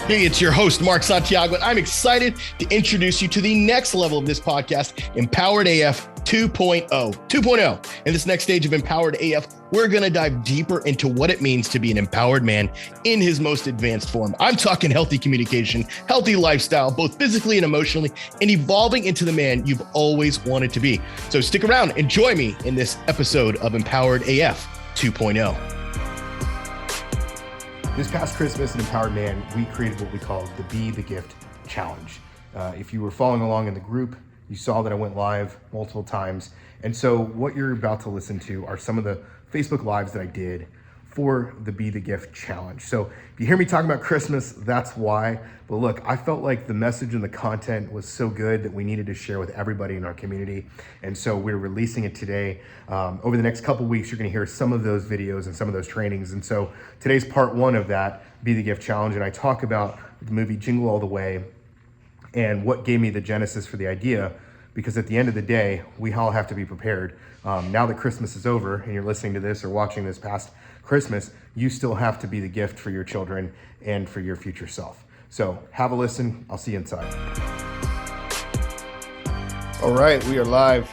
Hey, it's your host, Mark Santiago, and I'm excited to introduce you to the next level of this podcast, Empowered AF 2.0. 2.0. In this next stage of Empowered AF, we're going to dive deeper into what it means to be an empowered man in his most advanced form. I'm talking healthy communication, healthy lifestyle, both physically and emotionally, and evolving into the man you've always wanted to be. So stick around and join me in this episode of Empowered AF 2.0. This past Christmas at Empowered Man, we created what we call the Be the Gift Challenge. If you were following along in the group, you saw that I went live multiple times. And so what you're about to listen to are some of the Facebook Lives that I did for the Be the Gift Challenge. So if you hear me talking about Christmas, that's why. But look, I felt like the message and the content was so good that we needed to share with everybody in our community. And so we're releasing it today. Over the next couple weeks, you're gonna hear some of those videos and some of those trainings. And so today's part one of that Be the Gift Challenge. And I talk about the movie Jingle All the Way and what gave me the genesis for the idea, because at the end of the day, we all have to be prepared. Now that Christmas is over and you're listening to this or watching this past Christmas, you still have to be the gift for your children and for your future self. So have a listen. I'll see you inside. All right, we are live.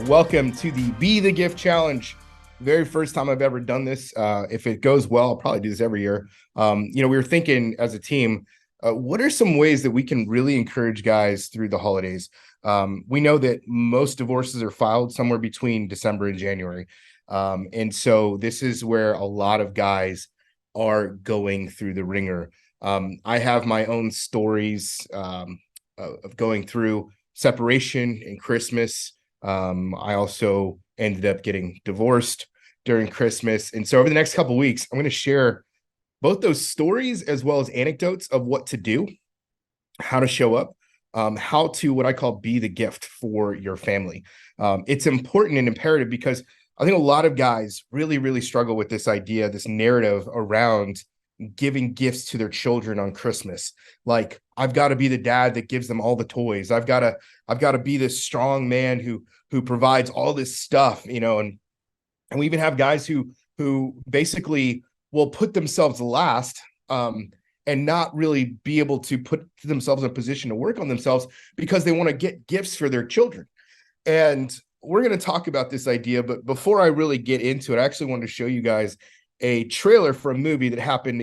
Welcome to the Be the Gift Challenge. Very first time I've ever done this. If it goes well, I'll probably do this every year. We were thinking as a team, what are some ways that we can really encourage guys through the holidays? We know that most divorces are filed somewhere between December and January. And so this is where a lot of guys are going through the ringer. I have my own stories of going through separation and Christmas. I also ended up getting divorced during Christmas. And so over the next couple of weeks, I'm going to share both those stories as well as anecdotes of what to do, how to show up, how to what I call be the gift for your family. It's important and imperative because I think a lot of guys really, really struggle with this idea, this narrative around giving gifts to their children on Christmas. Like, I've got to be the dad that gives them all the toys. I've got to be this strong man who provides all this stuff, and we even have guys who basically will put themselves last and not really be able to put themselves in a position to work on themselves because they want to get gifts for their children. And we're going to talk about this idea, but before I really get into it, I actually wanted to show you guys a trailer for a movie that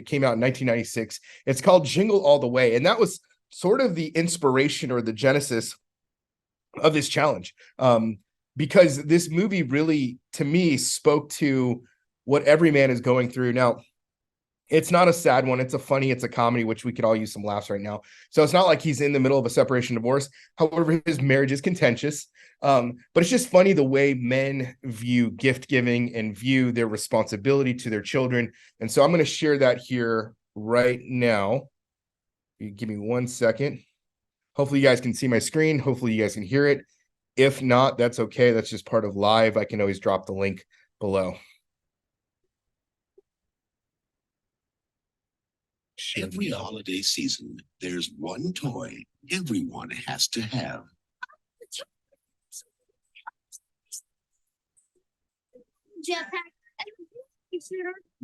came out in 1996. It's called Jingle All the Way. And that was sort of the inspiration or the genesis of this challenge. Because this movie really, to me, spoke to what every man is going through. Now, it's not a sad one. It's a comedy, which we could all use some laughs right now. So it's not like he's in the middle of a separation divorce. However, his marriage is contentious. But it's just funny the way men view gift giving and view their responsibility to their children. And so I'm going to share that here right now. You give me 1 second. Hopefully you guys can see my screen. Hopefully you guys can hear it. If not, that's okay. That's just part of live. I can always drop the link below. Every holiday season, there's one toy everyone has to have.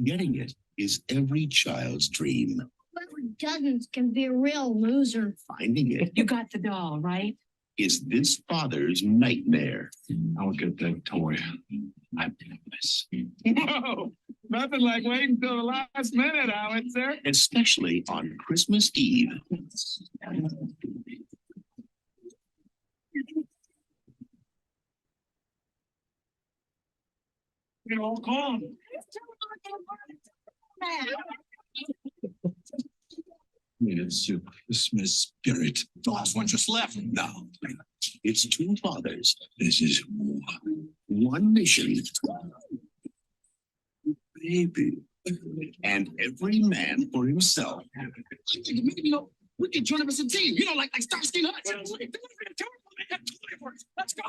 Getting it is every child's dream. Whoever doesn't can be a real loser. Finding it You got the doll, right? is this father's nightmare. I'll get that toy. I promise. Whoa! Nothing like waiting till the last minute, Howitzer. Especially on Christmas Eve. Get all calm. It's your Christmas spirit. The last one just left. No. It's two fathers. This is one mission. Baby. And every man for himself. We can join up as a team. Like Starsky and Hutch. Let's go.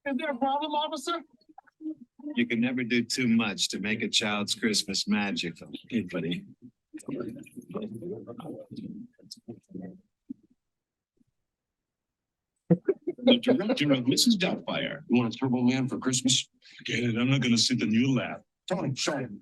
Is there a problem, officer? You can never do too much to make a child's Christmas magical. Hey, buddy. The director of Mrs. Doubtfire. You want a Turbo Man for Christmas? Get it. I'm not going to sit in your lap. Tony, show him.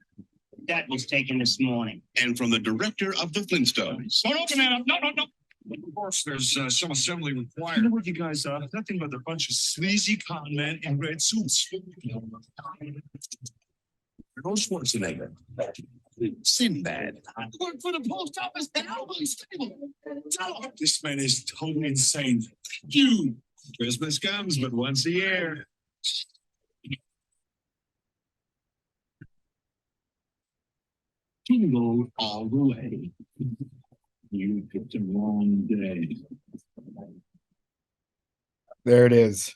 That was taken this morning. And from the director of the Flintstones. Don't open that up. No, no, no. Of course, there's some assembly required. You know what you guys are? Nothing but a bunch of sleazy con men in red suits. No Schwarzenegger. Sinbad. Work for the post office and always this man is totally insane. You. Christmas comes but once a year. Jingle all the way. You picked the wrong day. There it is.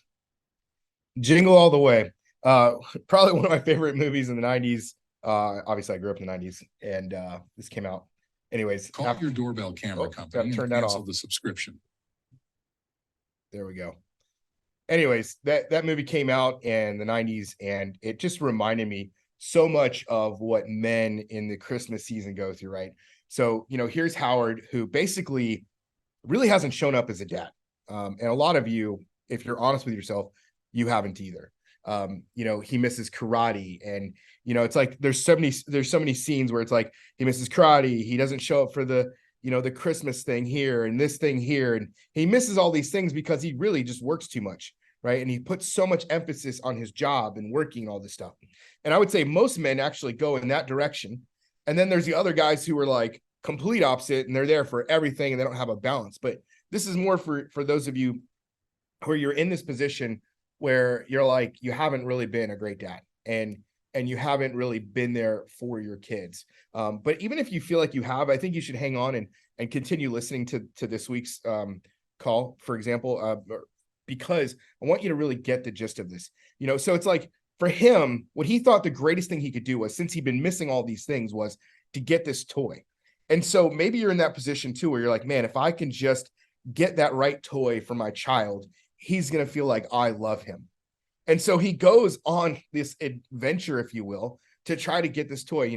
Jingle All the Way. Probably one of my favorite movies in the 90s. Obviously I grew up in the 90s and this came out. Anyways, Call your doorbell camera company and turn that cancel off. the subscription. There we go. Anyways, that movie came out in the 90s and it just reminded me so much of what men in the Christmas season go through, right? So, here's Howard, who basically really hasn't shown up as a dad. And a lot of you, if you're honest with yourself, you haven't either. He misses karate and, it's like there's so many scenes where it's like he misses karate. He doesn't show up for the Christmas thing here and this thing here. And he misses all these things because he really just works too much, right? And he puts so much emphasis on his job and working and all this stuff. And I would say most men actually go in that direction. And then there's the other guys who are like complete opposite and they're there for everything and they don't have a balance. But this is more for those of you where you're in this position where you're like, you haven't really been a great dad and you haven't really been there for your kids. But even if you feel like you have, I think you should hang on and continue listening to this week's call, for example, because I want you to really get the gist of this. So it's like for him, what he thought the greatest thing he could do was, since he'd been missing all these things, was to get this toy. And so maybe you're in that position too, where you're like, man, if I can just get that right toy for my child, he's going to feel like I love him. And so he goes on this adventure, if you will, to try to get this toy.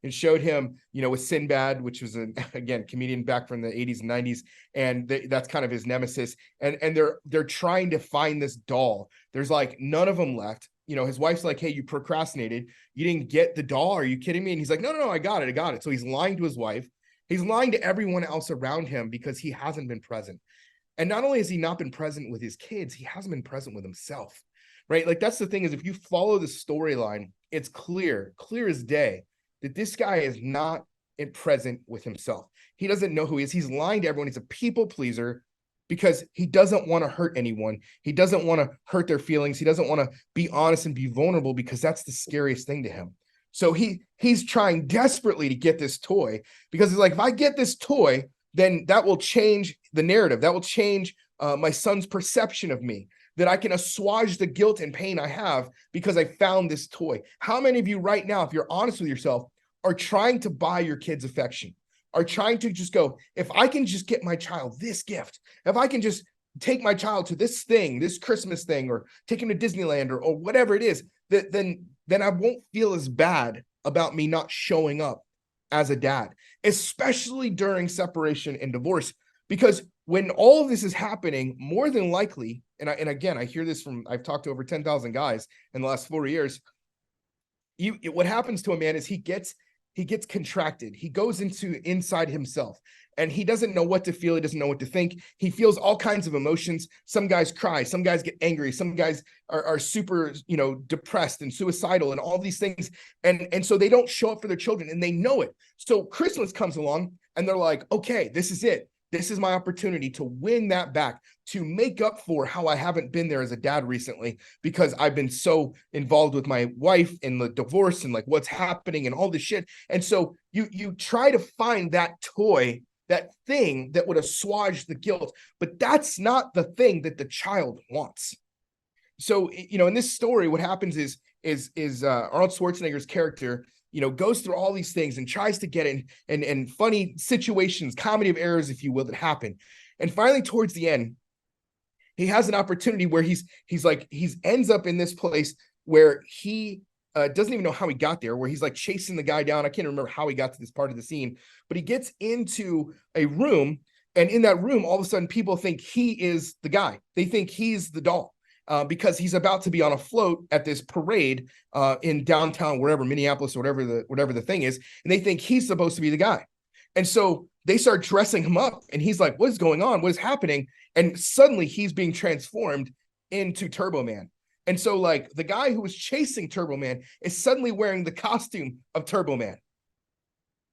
It showed him, with Sinbad, which was again, comedian back from the 80s and 90s. And that's kind of his nemesis. And they're trying to find this doll. There's like none of them left. His wife's like, hey, you procrastinated. You didn't get the doll. Are you kidding me? And he's like, no, I got it. So he's lying to his wife. He's lying to everyone else around him because he hasn't been present. And not only has he not been present with his kids, he hasn't been present with himself, right? Like that's the thing, is if you follow the storyline, it's clear as day that this guy is not present with himself. He doesn't know who he is. He's lying to everyone. He's a people pleaser because he doesn't want to hurt anyone. He doesn't want to hurt their feelings. He doesn't want to be honest and be vulnerable because that's the scariest thing to him. So he's trying desperately to get this toy because he's like, if I get this toy, then that will change the narrative. That will change my son's perception of me, that I can assuage the guilt and pain I have because I found this toy. How many of you right now, if you're honest with yourself, are trying to buy your kids affection, are trying to just go, if I can just get my child this gift, if I can just take my child to this thing, this Christmas thing, or take him to Disneyland or whatever it is, then I won't feel as bad about me not showing up as a dad, especially during separation and divorce. Because when all of this is happening, more than likely, and again, I hear this I've talked to over 10,000 guys in the last 4 years. What happens to a man is he gets contracted. He goes inside himself and he doesn't know what to feel. He doesn't know what to think. He feels all kinds of emotions. Some guys cry, some guys get angry. Some guys are super, depressed and suicidal and all these things. And so they don't show up for their children and they know it. So Christmas comes along and they're like, okay, this is it. This is my opportunity to win that back, to make up for how I haven't been there as a dad recently, because I've been so involved with my wife and the divorce and like what's happening and all this shit. And so you try to find that toy, that thing that would assuage the guilt, but that's not the thing that the child wants. So, in this story, what happens is Arnold Schwarzenegger's character, goes through all these things and tries to get in and funny situations, comedy of errors, if you will, that happen. And finally, towards the end, he has an opportunity where he ends up in this place where he doesn't even know how he got there, where he's like chasing the guy down. I can't remember how he got to this part of the scene, but he gets into a room, and in that room, all of a sudden, people think he is the guy. They think he's the doll. because he's about to be on a float at this parade in downtown, wherever, Minneapolis or whatever the thing is. And they think he's supposed to be the guy. And so they start dressing him up and he's like, what is going on? What is happening? And suddenly he's being transformed into Turbo Man. And so like the guy who was chasing Turbo Man is suddenly wearing the costume of Turbo Man.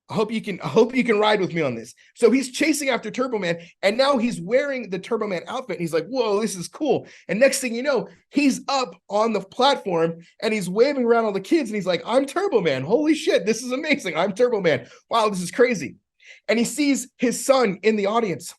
I hope you can ride with me on this. So he's chasing after Turbo Man, and now he's wearing the Turbo Man outfit. And he's like, whoa, this is cool. And next thing you know, he's up on the platform and he's waving around all the kids. And he's like, I'm Turbo Man. Holy shit, this is amazing. I'm Turbo Man. Wow, this is crazy. And he sees his son in the audience.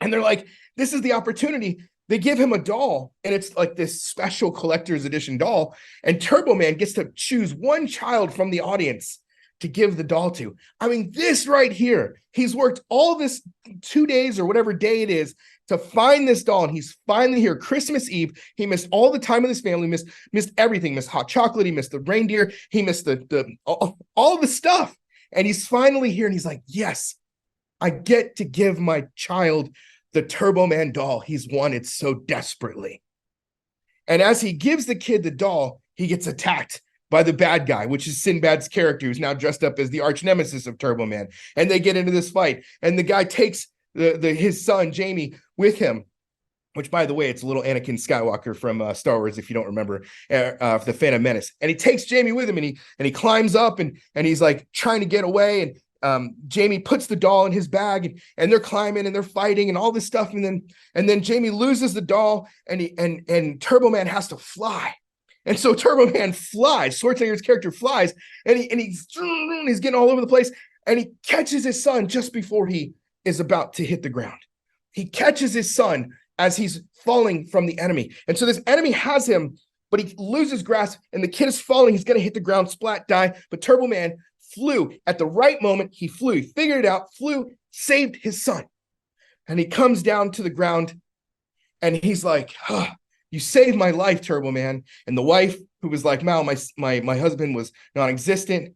And they're like, this is the opportunity. They give him a doll, and it's like this special collector's edition doll. And Turbo Man gets to choose one child from the audience to give the doll to. I mean, this right here, he's worked all this 2 days or whatever day it is to find this doll, and he's finally here. Christmas Eve, he missed all the time with his family, missed everything, missed hot chocolate, he missed the reindeer, he missed all the stuff, and he's finally here, and he's like, yes, I get to give my child the Turbo Man doll he's wanted so desperately. And as he gives the kid the doll, he gets attacked by the bad guy, which is Sinbad's character, who's now dressed up as the arch nemesis of Turbo Man. And they get into this fight, and the guy takes his son Jamie with him, which, by the way, it's a little Anakin Skywalker from Star Wars, if you don't remember, the Phantom Menace. And he takes Jamie with him, and he climbs up, and he's like trying to get away, and Jamie puts the doll in his bag, and they're climbing and they're fighting and all this stuff, and then Jamie loses the doll, and Turbo Man has to fly. And so Turbo Man flies, Schwarzenegger's character flies, and he's getting all over the place, and he catches his son just before he is about to hit the ground. He catches his son as he's falling from the enemy. And so this enemy has him, but he loses grasp, and the kid is falling. He's going to hit the ground, splat, die. But Turbo Man flew at the right moment. He flew, he figured it out, flew, saved his son. And he comes down to the ground, and he's like, you saved my life, Turbo Man. And the wife, who was like, Mal, my husband was non-existent.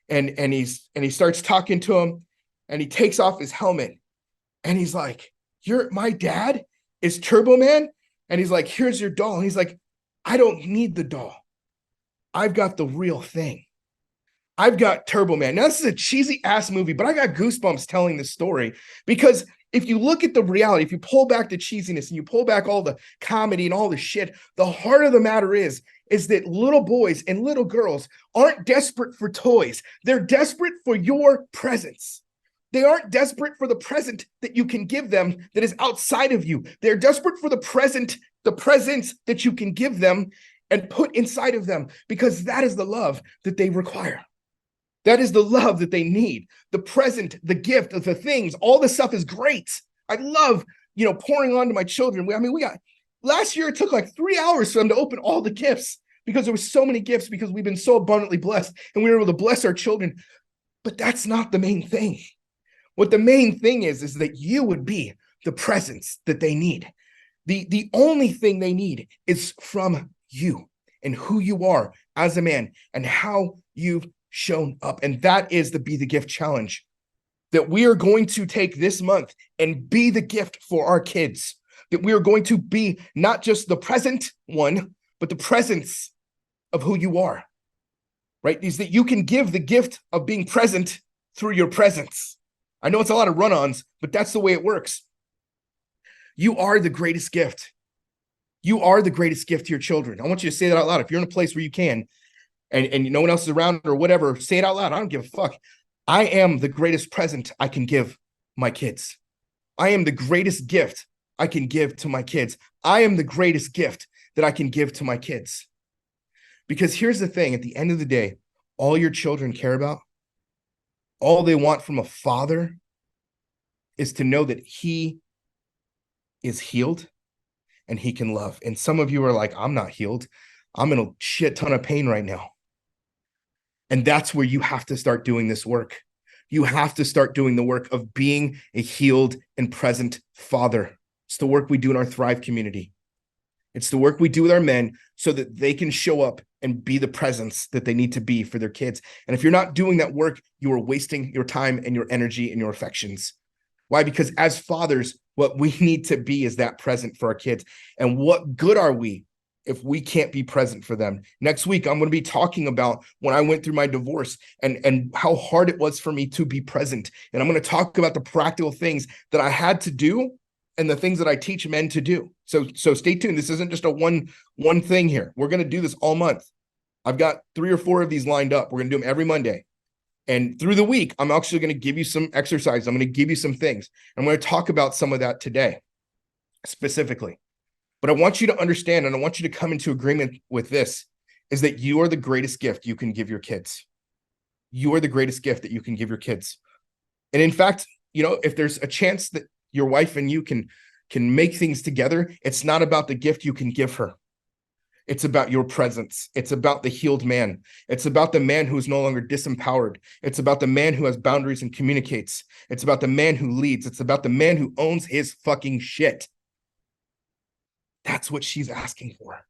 And he starts talking to him, and he takes off his helmet, and he's like, my dad is Turbo Man? And he's like, here's your doll. And he's like, I don't need the doll. I've got the real thing. I've got Turbo Man. Now, this is a cheesy ass movie, but I got goosebumps telling this story, because if you look at the reality, if you pull back the cheesiness and you pull back all the comedy and all the shit, the heart of the matter is that little boys and little girls aren't desperate for toys. They're desperate for your presence. They aren't desperate for the present that you can give them that is outside of you. They're desperate for the presence that you can give them and put inside of them, because that is the love that they require. That is the love that they need. The present, the gift of the things, all this stuff is great. I love, pouring on to my children. Last year, it took like 3 hours for them to open all the gifts, because there were so many gifts, because we've been so abundantly blessed and we were able to bless our children. But that's not the main thing. What the main thing is that you would be the presence that they need. The only thing they need is from you and who you are as a man and how you've shown up. And that is the Be the Gift Challenge that we are going to take this month and be the gift for our kids. That we are going to be not just the present one, but the presence of who you are, right? Is that you can give the gift of being present through your presence. I know it's a lot of run-ons, but that's the way it works. You are the greatest gift. You are the greatest gift to your children. I want you to say that out loud. If you're in a place where you can, and no one else is around or whatever, say it out loud. I don't give a fuck. I am the greatest present I can give my kids. I am the greatest gift I can give to my kids. I am the greatest gift that I can give to my kids. Because here's the thing, at the end of the day, all your children care about, all they want from a father is to know that he is healed and he can love. And some of you are like, I'm not healed. I'm in a shit ton of pain right now. And that's where you have to start doing this work. You have to start doing the work of being a healed and present father. It's the work we do in our Thrive community. It's the work we do with our men so that they can show up and be the presence that they need to be for their kids. And if you're not doing that work, you are wasting your time and your energy and your affections. Why? Because as fathers, what we need to be is that present for our kids. And what good are we if we can't be present for them. Next week, I'm going to be talking about when I went through my divorce and how hard it was for me to be present. And I'm going to talk about the practical things that I had to do and the things that I teach men to do. So stay tuned. This isn't just a one thing here. We're going to do this all month. I've got 3 or 4 of these lined up. We're going to do them every Monday. And through the week, I'm actually going to give you some exercises. I'm going to give you some things. I'm going to talk about some of that today specifically. But I want you to understand, and I want you to come into agreement with this, is that you are the greatest gift you can give your kids. You are the greatest gift that you can give your kids. And in fact, if there's a chance that your wife and you can make things together, it's not about the gift you can give her. It's about your presence. It's about the healed man. It's about the man who is no longer disempowered. It's about the man who has boundaries and communicates. It's about the man who leads. It's about the man who owns his fucking shit. That's what she's asking for.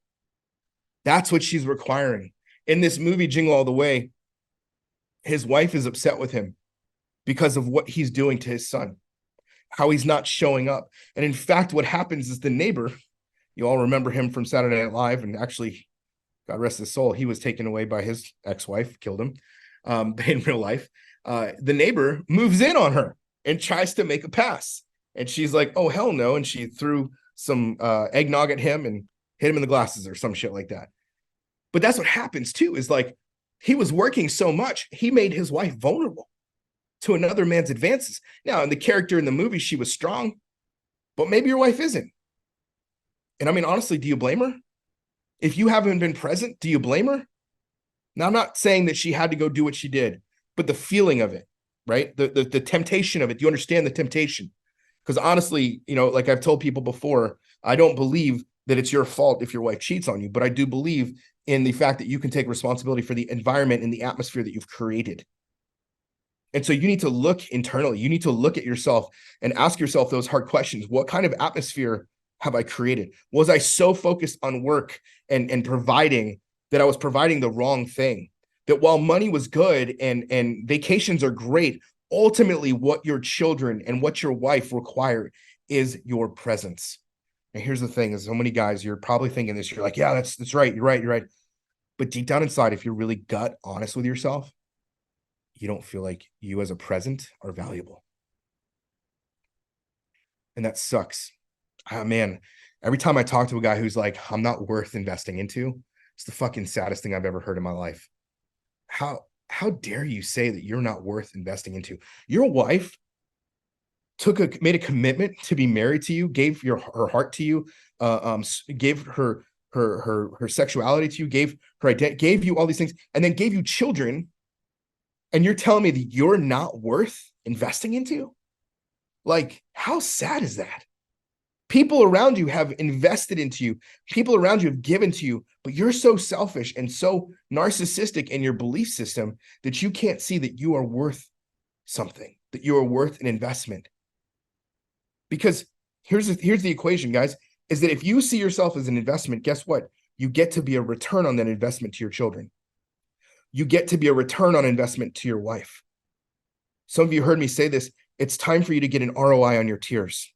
That's what she's requiring. In this movie, Jingle All the Way, his wife is upset with him because of what he's doing to his son, how he's not showing up. And in fact, what happens is the neighbor, you all remember him from Saturday Night Live, and actually, God rest his soul, he was taken away by his ex-wife, killed him in real life. The neighbor moves in on her and tries to make a pass. And she's like, oh, hell no. And she threw some eggnog at him and hit him in the glasses or some shit like that. But that's what happens too, is like he was working so much, he made his wife vulnerable to another man's advances. Now, in the character in the movie, she was strong, but maybe your wife isn't. And I mean, honestly, do you blame her? If you haven't been present, do you blame her? Now, I'm not saying that she had to go do what she did, but the feeling of it, right? The temptation of it. Do you understand the temptation? Because honestly, like I've told people before, I don't believe that it's your fault if your wife cheats on you, but I do believe in the fact that you can take responsibility for the environment and the atmosphere that you've created. And so you need to look internally. You need to look at yourself and ask yourself those hard questions. What kind of atmosphere have I created? Was I so focused on work and providing that I was providing the wrong thing? That while money was good and vacations are great, ultimately what your children and what your wife require is your presence. And here's the thing, is so many guys, you're probably thinking this, you're like, yeah, that's right. You're right. But deep down inside, if you're really gut honest with yourself, you don't feel like you as a present are valuable. And that sucks. Man, every time I talk to a guy who's like, I'm not worth investing into, it's the fucking saddest thing I've ever heard in my life. How dare you say that you're not worth investing into? Your wife made a commitment to be married to you, gave her heart to you, gave her sexuality to you, gave her identity, gave you all these things, and then gave you children. And you're telling me that you're not worth investing into? Like, how sad is that? People around you have invested into you. People around you have given to you, but you're so selfish and so narcissistic in your belief system that you can't see that you are worth something, that you are worth an investment. Because here's the equation, guys, is that if you see yourself as an investment, guess what? You get to be a return on that investment to your children. You get to be a return on investment to your wife. Some of you heard me say this. It's time for you to get an ROI on your tears.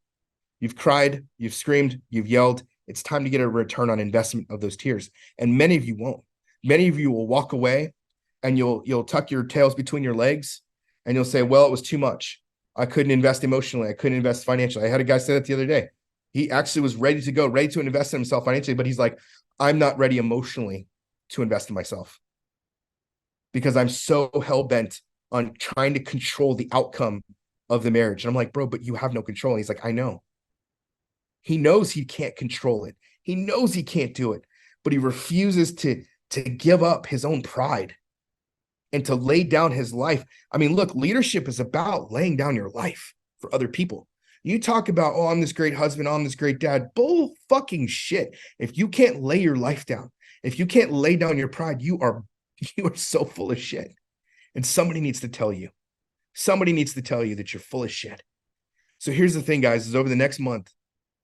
You've cried, you've screamed, you've yelled. It's time to get a return on investment of those tears. And many of you won't. Many of you will walk away and you'll tuck your tails between your legs and you'll say, well, it was too much. I couldn't invest emotionally. I couldn't invest financially. I had a guy say that the other day. He actually was ready to go, ready to invest in himself financially, but he's like, I'm not ready emotionally to invest in myself because I'm so hell-bent on trying to control the outcome of the marriage. And I'm like, bro, but you have no control. And he's like, I know. He knows he can't control it. He knows he can't do it, but he refuses to give up his own pride and to lay down his life. I mean, look, leadership is about laying down your life for other people. You talk about, oh, I'm this great husband, oh, I'm this great dad. Bull fucking shit. If you can't lay your life down, if you can't lay down your pride, you are so full of shit. And somebody needs to tell you. Somebody needs to tell you that you're full of shit. So here's the thing, guys, is over the next month,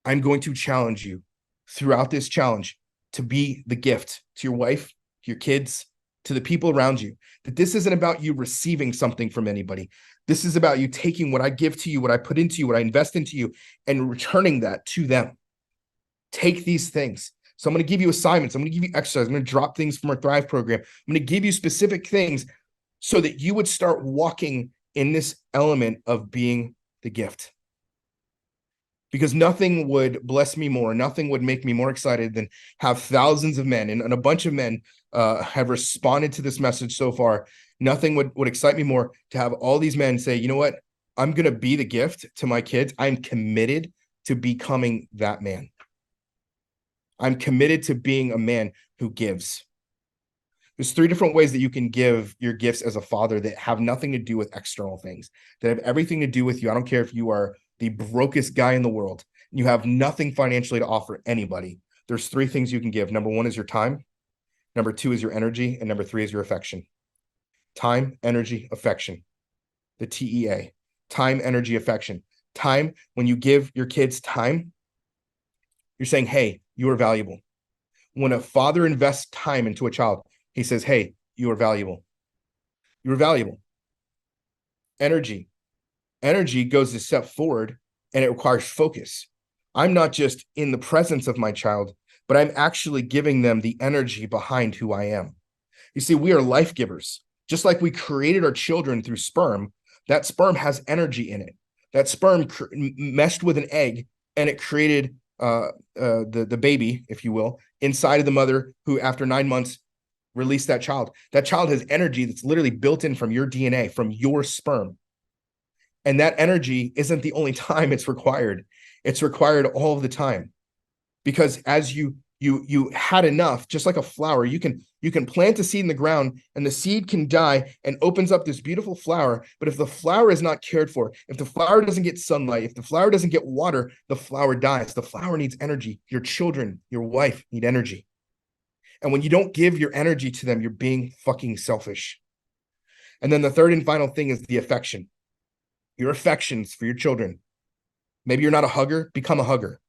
I'm going to challenge you throughout this challenge to be the gift to your wife, to your kids, to the people around you. That this isn't about you receiving something from anybody. This is about you taking what I give to you, what I put into you, what I invest into you, and returning that to them. Take these things. So I'm going to give you assignments. I'm going to give you exercise. I'm going to drop things from our Thrive program. I'm going to give you specific things so that you would start walking in this element of being the gift. Because nothing would bless me more, nothing would make me more excited than have thousands of men, and a bunch of men have responded to this message so far. Nothing would excite me more to have all these men say, you know what? I'm going to be the gift to my kids. I'm committed to becoming that man. I'm committed to being a man who gives. There's 3 different ways that you can give your gifts as a father that have nothing to do with external things, that have everything to do with you. I don't care if you are the brokest guy in the world, you have nothing financially to offer anybody. There's 3 things you can give. Number 1 is your time. Number 2 is your energy. And number 3 is your affection. Time, energy, affection. The TEA. Time, energy, affection. Time, when you give your kids time, you're saying, hey, you are valuable. When a father invests time into a child, he says, hey, you are valuable. You are valuable. Energy. Energy goes a step forward and it requires focus. I'm not just in the presence of my child, but I'm actually giving them the energy behind who I am. You see, we are life givers. Just like we created our children through sperm, that sperm has energy in it. That sperm meshed with an egg and it created the baby, if you will, inside of the mother who after 9 months released that child. That child has energy that's literally built in from your DNA, from your sperm. And that energy isn't the only time it's required. It's required all of the time. Because as you had enough, just like a flower, you can plant a seed in the ground and the seed can die and opens up this beautiful flower. But if the flower is not cared for, if the flower doesn't get sunlight, if the flower doesn't get water, the flower dies. The flower needs energy. Your children, your wife need energy. And when you don't give your energy to them, you're being fucking selfish. And then the third and final thing is the affection. Your affections for your children. Maybe you're not a hugger, become a hugger.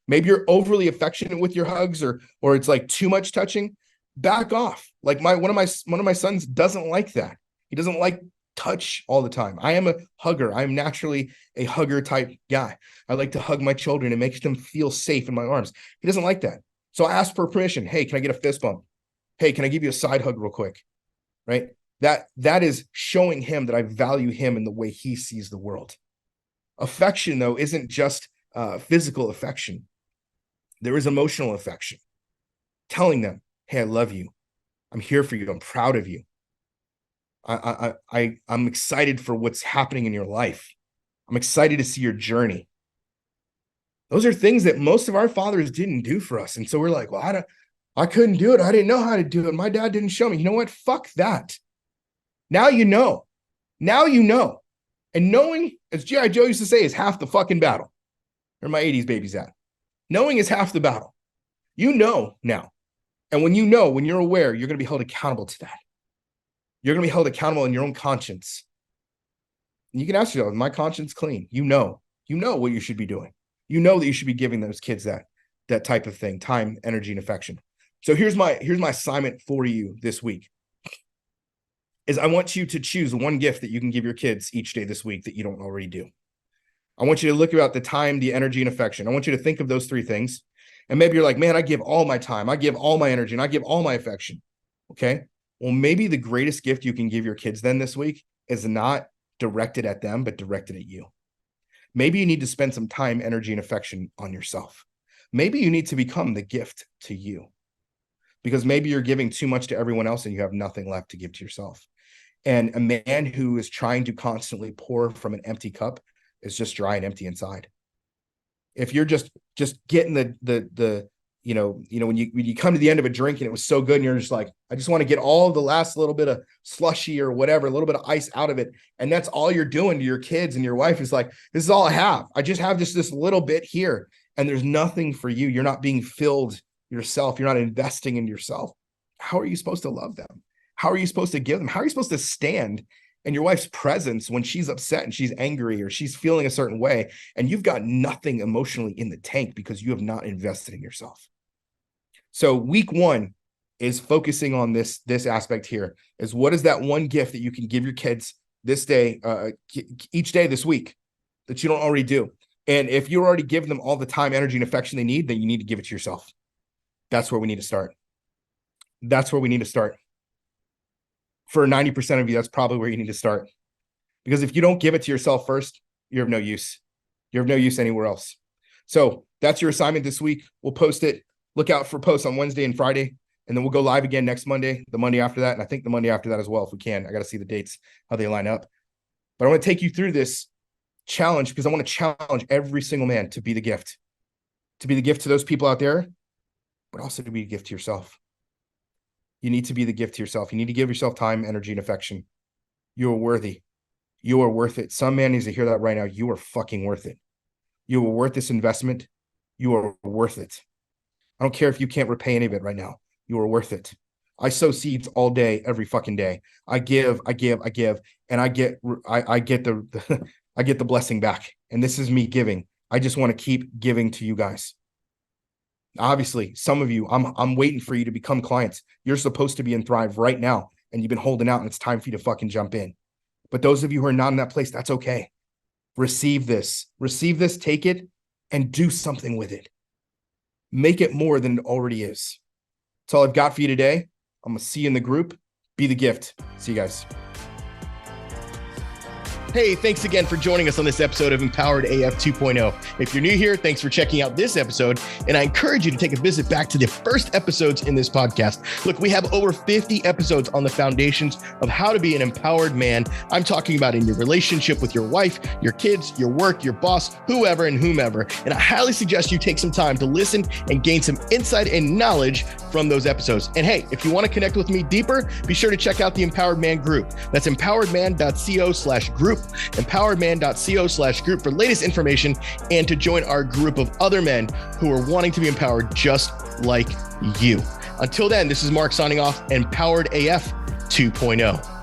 Maybe you're overly affectionate with your hugs or it's like too much touching. Back off. Like one of my sons doesn't like that. He doesn't like touch all the time. I am a hugger. I'm naturally a hugger type guy. I like to hug my children. It makes them feel safe in my arms. He doesn't like that. So I ask for permission. Hey, can I get a fist bump? Hey, can I give you a side hug real quick? Right? That is showing him that I value him in the way he sees the world. Affection, though, isn't just physical affection. There is emotional affection. Telling them, hey, I love you. I'm here for you. I'm proud of you. I'm excited for what's happening in your life. I'm excited to see your journey. Those are things that most of our fathers didn't do for us. And so we're like, well, I couldn't do it. I didn't know how to do it. My dad didn't show me. You know what? Fuck that. Now you know. Now you know. And knowing, as G.I. Joe used to say, is half the fucking battle. Where my 80s babies at? Knowing is half the battle. You know now. And when you know, when you're aware, you're going to be held accountable to that. You're going to be held accountable in your own conscience. And you can ask yourself, is my conscience clean? You know what you should be doing. You know that you should be giving those kids that type of thing, time, energy, and affection. So here's my assignment for you this week. Is I want you to choose one gift that you can give your kids each day this week that you don't already do. I want you to look about the time, the energy, and affection. I want you to think of those 3 things. And maybe you're like, man, I give all my time, I give all my energy, and I give all my affection. Okay. Well, maybe the greatest gift you can give your kids then this week is not directed at them, but directed at you. Maybe you need to spend some time, energy, and affection on yourself. Maybe you need to become the gift to you. Because maybe you're giving too much to everyone else and you have nothing left to give to yourself. And a man who is trying to constantly pour from an empty cup is just dry and empty inside. If you're just getting the when you come to the end of a drink and it was so good and you're just like, I just want to get all the last little bit of slushy or whatever, a little bit of ice out of it. And that's all you're doing to your kids and your wife is like, this is all I have. I just have just this little bit here and there's nothing for you. You're not being filled yourself. You're not investing in yourself. How are you supposed to love them? How are you supposed to give them? How are you supposed to stand in your wife's presence when she's upset and she's angry or she's feeling a certain way and you've got nothing emotionally in the tank because you have not invested in yourself? So week 1 is focusing on this aspect here is what is that one gift that you can give your kids this day, each day this week that you don't already do? And if you already give them all the time, energy, and affection they need, then you need to give it to yourself. That's where we need to start. That's where we need to start. For 90% of you, that's probably where you need to start. Because if you don't give it to yourself first, you're of no use. You're of no use anywhere else. So that's your assignment this week. We'll post it. Look out for posts on Wednesday and Friday. And then we'll go live again next Monday, the Monday after that. And I think the Monday after that as well, if we can. I got to see the dates, how they line up. But I want to take you through this challenge because I want to challenge every single man to be the gift. To be the gift to those people out there, but also to be a gift to yourself. You need to be the gift to yourself. You need to give yourself time, energy, and affection. You are worthy. You are worth it. Some man needs to hear that right now. You are fucking worth it. You are worth this investment. You are worth it. I don't care if you can't repay any of it right now. You are worth it. I sow seeds all day, every fucking day. I give, and I get the I get the blessing back. And this is me giving. I just want to keep giving to you guys. Obviously, some of you, I'm waiting for you to become clients. You're supposed to be in Thrive right now, and you've been holding out, and it's time for you to fucking jump in. But those of you who are not in that place, that's okay. Receive this, take it, and do something with it. Make it more than it already is. That's all I've got for you today. I'm going to see you in the group. Be the gift. See you guys. Hey, thanks again for joining us on this episode of Empowered AF 2.0. If you're new here, thanks for checking out this episode. And I encourage you to take a visit back to the first episodes in this podcast. Look, we have over 50 episodes on the foundations of how to be an empowered man. I'm talking about in your relationship with your wife, your kids, your work, your boss, whoever and whomever. And I highly suggest you take some time to listen and gain some insight and knowledge from those episodes. And hey, if you want to connect with me deeper, be sure to check out the Empowered Man group. That's empoweredman.co/group. empoweredman.co/group for latest information and to join our group of other men who are wanting to be empowered just like you. Until then, this is Mark signing off, Empowered AF 2.0.